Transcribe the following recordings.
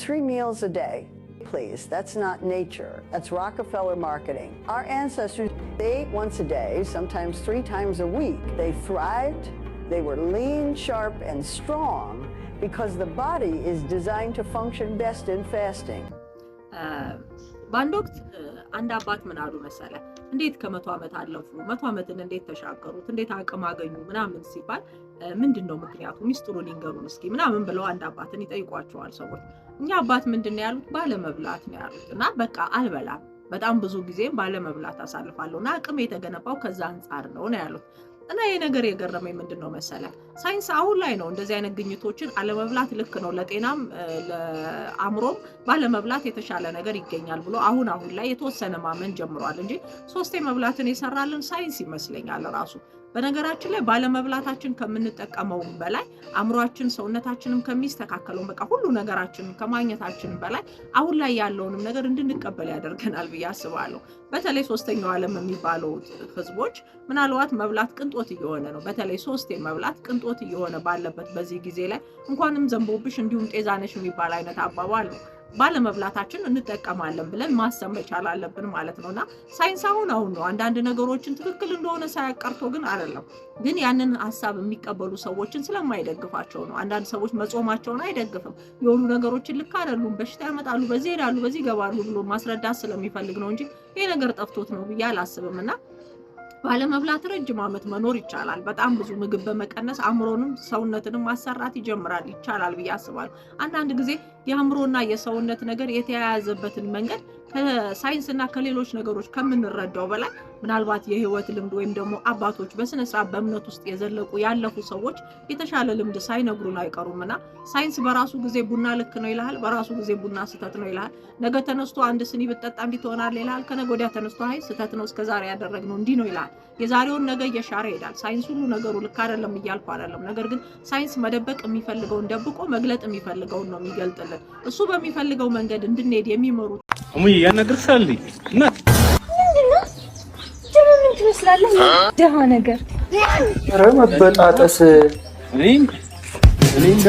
3 meals a day. Please, that's not nature. That's Rockefeller marketing. Our ancestors ate once a day, sometimes 3 times a week. They thrived. They were lean, sharp, and strong because the body is designed to function best in fasting. በአንድ ወቅት አንድ አባት ምን አሉ መሰለ እንዴት ከ100 ዓመት አለፉ 100 ዓመትን እንዴት ተሻገሩት እንዴት አቅም አገኙ ምናምን ሲባል ምንድነው ምክንያቱ ሚስጥሩን ይንገሩን እስኪ ምናምን ብለው አንድ አባትን ይጠይቋቸዋል ሰዎች እኛ አባት ምንድነው ያሉት ባለ መብላት ነው ያሉት እና በቃ አልበላም በጣም ብዙ ጊዜ ባለ መብላት አሳልፋለሁና አቅም የተገነባው ከዛ አንፃር ነው ያሉት እና ይሄ ነገር የገረመኝ ምንድነው መሰለ ሳይንስ አሁን ላይ ነው እንደዚህ አይነት ግኝቶችን አለመብላት ልክ ነው ለጤናም ለአምሮም ባለመብላት የተሻለ ነገር ይገኛል ብሎ አሁን ላይ የተወሰነ ማመን ጀምሯል እንጂ ሶስቴ መብላትን ይሰራልን ሳይንስ ይመስለኛል ራሱ በነገራችን ላይ ባለመብላታችን ከምንጠቀመው በላይ አምሮአችን ሰውነታችንም ከሚስተካከለው በቃ ሁሉ ነገራችን ከማግኘታችን በላይ አሁን ላይ ያለውንም ነገር እንድንቀበል ያደርገናል ብዬ አስባለሁ በተለይ ሶስተኛው ዓለም የሚባለው ህዝቦች ምናልባት መብላት ቅንጦት እየሆነ ነው በተለይ ሶስቴ መብላት ቅንጦት እየሆነ ባለበት በዚህ ጊዜ ላይ እንኳንም ዘንቦብሽ እንዲሁም ጤዛነሽ የሚባል አይነት አባባል ነው ባለመብላታችን እንጠቀማለን ብለን ማሰብ መቻል አለብን ማለት ነውና ሳይንስ አሁን ነው አንዳንድ ነገሮችን ትክክል እንደሆነ ሳይቀርቶ ግን አይደለም ግን ያንን ሐሳብ የሚቀበሉ ሰዎችን ስለማይደግፋቸው ነው አንዳንድ ሰዎች መጾማቸውን አይደግፍም የሆኑ ነገሮችን ልክ አይደሉም በሽታ ያመጣሉ በዚህ ይላሉ በዚህ ይገባሉ ብሎ ማስረዳት ስለሚፈልግ ነው እንጂ ይሄ ነገር ጠፍቶት ነው ብዬ አላስብምና ባለመብላት ረጅም ዓመት መኖር ይቻላል በጣም ብዙ ምግብ በመቀነስ አምሮንም ሰውነትንም ማሰራት ይቻላል ብዬ አስባለሁ አንዳንድ ጊዜ የአምሮና የሰውነት ነገር የተያያዘበትን መንገድ ከሳይንስና ከሌሎች ነገሮች ከምንረዳው በላይ ምናልባት የህይወት ልምድ ወይም ደግሞ አባቶች በስነ ስርዓት በእምነት ውስጥ የዘለቁ ያለፉ ሰዎች የተሻለ ልምድ ሳይነግሩን አይቀሩምና ሳይንስ በራሱ ጊዜ ቡና ልክ ነው ይላል በራሱ ጊዜ ቡና ስህተት ነው ይላል ነገ ተነስቶ አንድ ስኒ ብትጠጣ እንዲትሆናል ይላል ከነገ ወዲያ ተነስቶ አይ ስህተት ነው እስከዛሬ ያደረግነው እንዲ ነው ይላል የዛሬውን ነገ እየሻረ ይሄዳል ሳይንስ ሁሉ ነገሩ ልክ አይደለም ይያልኩ አይደለም ነገር ግን ሳይንስ መደበቅ የሚፈልገውን ደብቆ መግለጥ የሚፈልገውን ነው የሚገልጥልን እሱ በሚፈልገው መንገድ እንድንሄድ የሚመሩ እሙዬ ያነግርሻልኝ እናት ምን ትመስላለህ ደሃ ነገር ኧረ መበጣጠስ እኔንዳ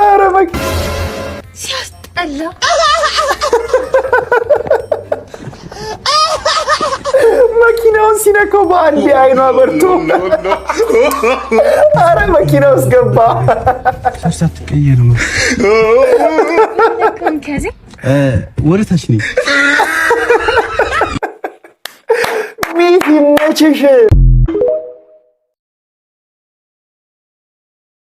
ኧረ ሲያስጠላ መኪናውን ሲነካው በአንዴ አይኗ በርቶ ኧረ መኪና ውስጥ ገባ ሳትቀየር ነው ከዚህ ወደ ታች ነኝ ሚት ይመችሽ